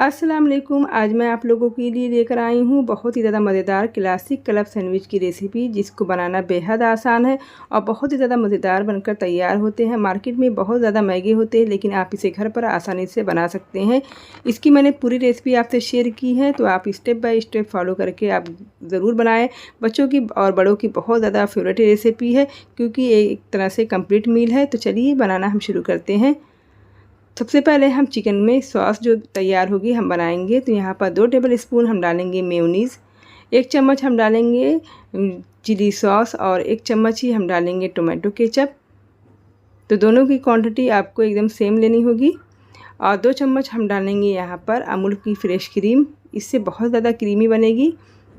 अस्सलाम वालेकुम। आज मैं आप लोगों के लिए लेकर आई हूँ बहुत ही ज़्यादा मज़ेदार क्लासिक क्लब सैंडविच की रेसिपी, जिसको बनाना बेहद आसान है और बहुत ही ज़्यादा मज़ेदार बनकर तैयार होते हैं। मार्केट में बहुत ज़्यादा महंगे होते हैं, लेकिन आप इसे घर पर आसानी से बना सकते हैं। इसकी मैंने पूरी रेसिपी आपसे शेयर की है, तो आप स्टेप बाय स्टेप फॉलो करके आप ज़रूर बनाएँ। बच्चों की और बड़ों की बहुत ज़्यादा फेवरेट रेसिपी है, क्योंकि ये एक तरह से कम्प्लीट मील है। तो चलिए बनाना हम शुरू करते हैं। सबसे पहले हम चिकन में सॉस जो तैयार होगी हम बनाएंगे। तो यहाँ पर 2 टेबल स्पून हम डालेंगे मेयोनीज़, 1 चम्मच हम डालेंगे चिली सॉस और 1 चम्मच ही हम डालेंगे टोमेटो केचप। तो दोनों की क्वांटिटी आपको एकदम सेम लेनी होगी। और 2 चम्मच हम डालेंगे यहाँ पर अमूल की फ्रेश क्रीम, इससे बहुत ज़्यादा क्रीमी बनेगी।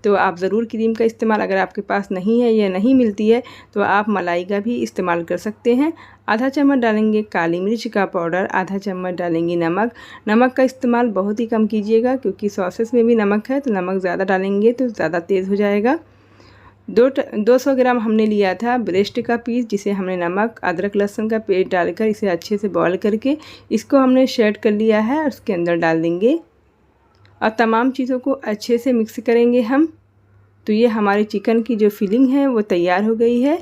तो आप ज़रूर क्रीम का इस्तेमाल, अगर आपके पास नहीं है या नहीं मिलती है तो आप मलाई का भी इस्तेमाल कर सकते हैं। आधा चम्मच डालेंगे काली मिर्च का पाउडर, आधा चम्मच डालेंगे नमक। नमक का इस्तेमाल बहुत ही कम कीजिएगा, क्योंकि सॉसेस में भी नमक है, तो नमक ज़्यादा डालेंगे तो ज़्यादा तेज़ हो जाएगा। 200 ग्राम हमने लिया था ब्रेस्ट का पीस, जिसे हमने नमक अदरक लहसुन का पेस्ट डालकर इसे अच्छे से बॉईल करके इसको हमने शेड कर लिया है और उसके अंदर डाल देंगे और तमाम चीज़ों को अच्छे से मिक्स करेंगे हम। तो ये हमारी चिकन की जो फिलिंग है वो तैयार हो गई है।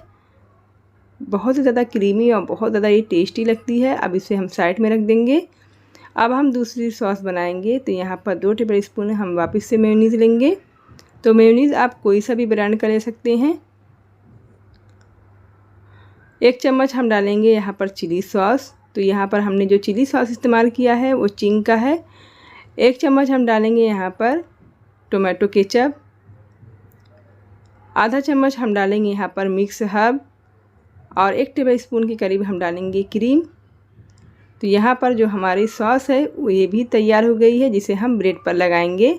बहुत ही ज़्यादा क्रीमी और बहुत ज़्यादा ये टेस्टी लगती है। अब इसे हम साइड में रख देंगे। अब हम दूसरी सॉस बनाएंगे। तो यहाँ पर 2 टेबल स्पून हम वापस से मेयोनीज़ लेंगे। तो मेयोनीज़ आप कोई सा भी ब्रांड का ले सकते हैं। 1 चम्मच हम डालेंगे यहाँ पर चिली सॉस। तो यहाँ पर हमने जो चिली सॉस इस्तेमाल किया है वो चिंग का है। 1 चम्मच हम डालेंगे यहाँ पर टोमेटो केचप। आधा चम्मच हम डालेंगे यहाँ पर मिक्स हर्ब और 1 टेबल स्पून के करीब हम डालेंगे क्रीम। तो यहाँ पर जो हमारी सॉस है वो ये भी तैयार हो गई है, जिसे हम ब्रेड पर लगाएंगे।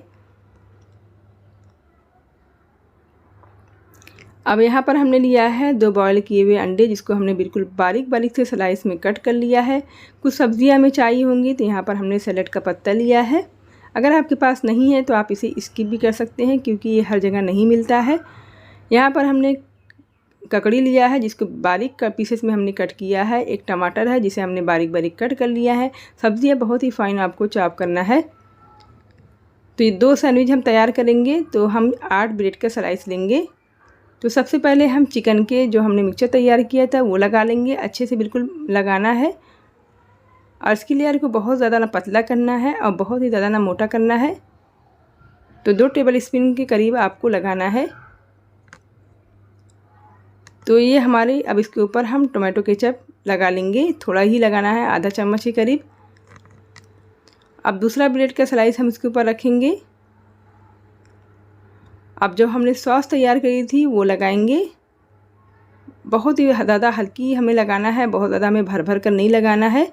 अब यहाँ पर हमने लिया है 2 बॉयल किए हुए अंडे, जिसको हमने बिल्कुल बारीक बारीक से स्लाइस में कट कर लिया है। कुछ सब्जियाँ हमें चाहिए होंगी, तो यहाँ पर हमने सैलेड का पत्ता लिया है। अगर आपके पास नहीं है तो आप इसे स्किप भी कर सकते हैं, क्योंकि ये हर जगह नहीं मिलता है। यहाँ पर हमने ककड़ी लिया है, जिसको बारीक पीसेस में हमने कट किया है। 1 टमाटर है, जिसे हमने बारीक बारीक कट कर लिया है। सब्जियाँ बहुत ही फाइन आपको चॉप करना है। तो ये 2 सैंडविच हम तैयार करेंगे। तो हम 8 ब्रेड का स्लाइस लेंगे। तो सबसे पहले हम चिकन के जो हमने मिक्सचर तैयार किया था वो लगा लेंगे। अच्छे से बिल्कुल लगाना है और इसकी लेयर को बहुत ज़्यादा ना पतला करना है और बहुत ही ज़्यादा ना मोटा करना है। तो 2 टेबल स्पून के करीब आपको लगाना है। तो ये हमारे, अब इसके ऊपर हम टोमेटो केचप लगा लेंगे। थोड़ा ही लगाना है, आधा चम्मच के करीब। अब दूसरा ब्रेड का स्लाइस हम इसके ऊपर रखेंगे। अब जो हमने सॉस तैयार करी थी वो लगाएंगे। बहुत ही ज़्यादा हल्की हमें लगाना है, बहुत ज़्यादा हमें भर भर कर नहीं लगाना है।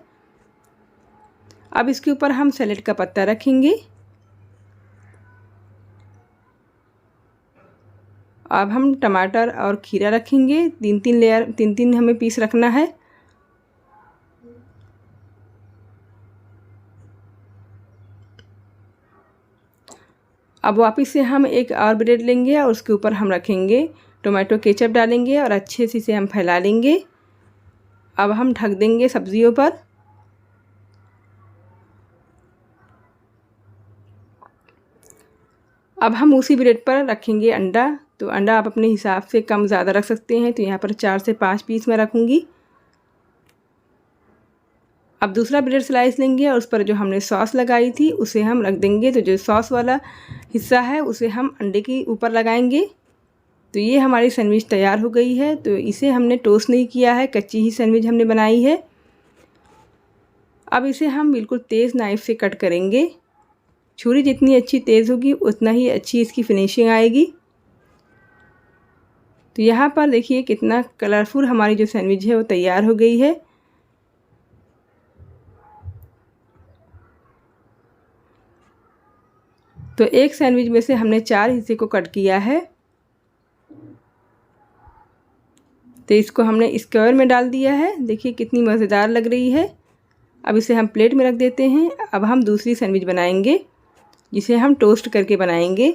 अब इसके ऊपर हम सैलेड का पत्ता रखेंगे। अब हम टमाटर और खीरा रखेंगे। 3-3 लेयर, 3-3 हमें पीस रखना है। अब वापस से हम एक और ब्रेड लेंगे और उसके ऊपर हम रखेंगे टोमेटो केचप डालेंगे और अच्छे से इसे हम फैला लेंगे। अब हम ढक देंगे सब्जियों पर। अब हम उसी ब्रेड पर रखेंगे अंडा। तो अंडा आप अपने हिसाब से कम ज़्यादा रख सकते हैं। तो यहाँ पर 4 से 5 पीस मैं रखूँगी। अब दूसरा ब्रेड स्लाइस लेंगे और उस पर जो हमने सॉस लगाई थी उसे हम रख देंगे। तो जो सॉस वाला हिस्सा है उसे हम अंडे के ऊपर लगाएंगे। तो ये हमारी सैंडविच तैयार हो गई है। तो इसे हमने टोस्ट नहीं किया है, कच्ची ही सैंडविच हमने बनाई है। अब इसे हम बिल्कुल तेज़ नाइफ़ से कट करेंगे। छुरी जितनी अच्छी तेज़ होगी उतना ही अच्छी इसकी फिनिशिंग आएगी। तो यहाँ पर देखिए कितना कलरफुल हमारी जो सैंडविच है वो तैयार हो गई है। तो एक सैंडविच में से हमने 4 हिस्से को कट किया है। तो इसको हमने स्क्वायर में डाल दिया है। देखिए कितनी मज़ेदार लग रही है। अब इसे हम प्लेट में रख देते हैं। अब हम दूसरी सैंडविच बनाएंगे, जिसे हम टोस्ट करके बनाएंगे।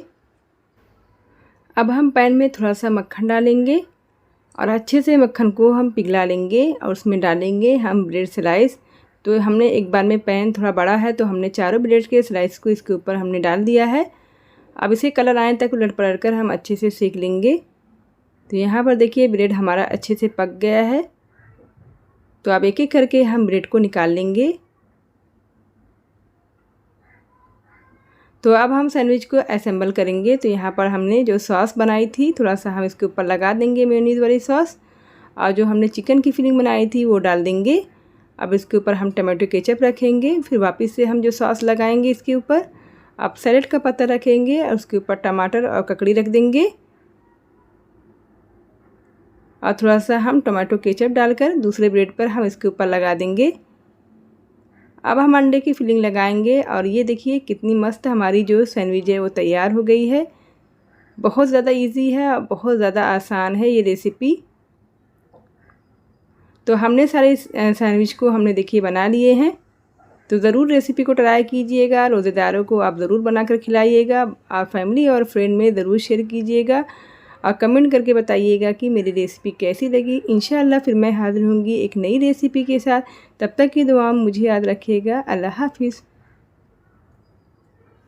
अब हम पैन में थोड़ा सा मक्खन डालेंगे और अच्छे से मक्खन को हम पिघला लेंगे और उसमें डालेंगे हम ब्रेड स्लाइस। तो हमने एक बार में पैन थोड़ा बड़ा है तो हमने चारों ब्रेड के स्लाइस को इसके ऊपर हमने डाल दिया है। अब इसे कलर आने तक उलट पलट कर हम अच्छे से सेक लेंगे। तो यहाँ पर देखिए ब्रेड हमारा अच्छे से पक गया है। तो अब एक एक करके हम ब्रेड को निकाल लेंगे। तो अब हम सैंडविच को असेंबल करेंगे। तो यहाँ पर हमने जो सॉस बनाई थी थोड़ा सा हम इसके ऊपर लगा देंगे, मेयोनीज़ वाली सॉस, और जो हमने चिकन की फिलिंग बनाई थी वो डाल देंगे। अब इसके ऊपर हम टमाटो केचप रखेंगे, फिर वापस से हम जो सॉस लगाएंगे इसके ऊपर। अब सैलेड का पत्ता रखेंगे और उसके ऊपर टमाटर और ककड़ी रख देंगे, और थोड़ा सा हम टमाटो केचप डालकर दूसरे ब्रेड पर हम इसके ऊपर लगा देंगे। अब हम अंडे की फिलिंग लगाएंगे और ये देखिए कितनी मस्त हमारी जो सैंडविच है वो तैयार हो गई है। बहुत ज़्यादा इजी है और बहुत ज़्यादा आसान है ये रेसिपी। तो हमने सारे सैंडविच को हमने देखिए बना लिए हैं। तो ज़रूर रेसिपी को ट्राई कीजिएगा, रोज़ेदारों को आप ज़रूर बनाकर खिलाइएगा, आप फैमिली और फ्रेंड में ज़रूर शेयर कीजिएगा और कमेंट करके बताइएगा कि मेरी रेसिपी कैसी लगी। इंशाअल्लाह फिर मैं हाज़िर होंगी एक नई रेसिपी के साथ। तब तक की दुआ मुझे याद रखिएगा। अल्लाह हाफ़िज़।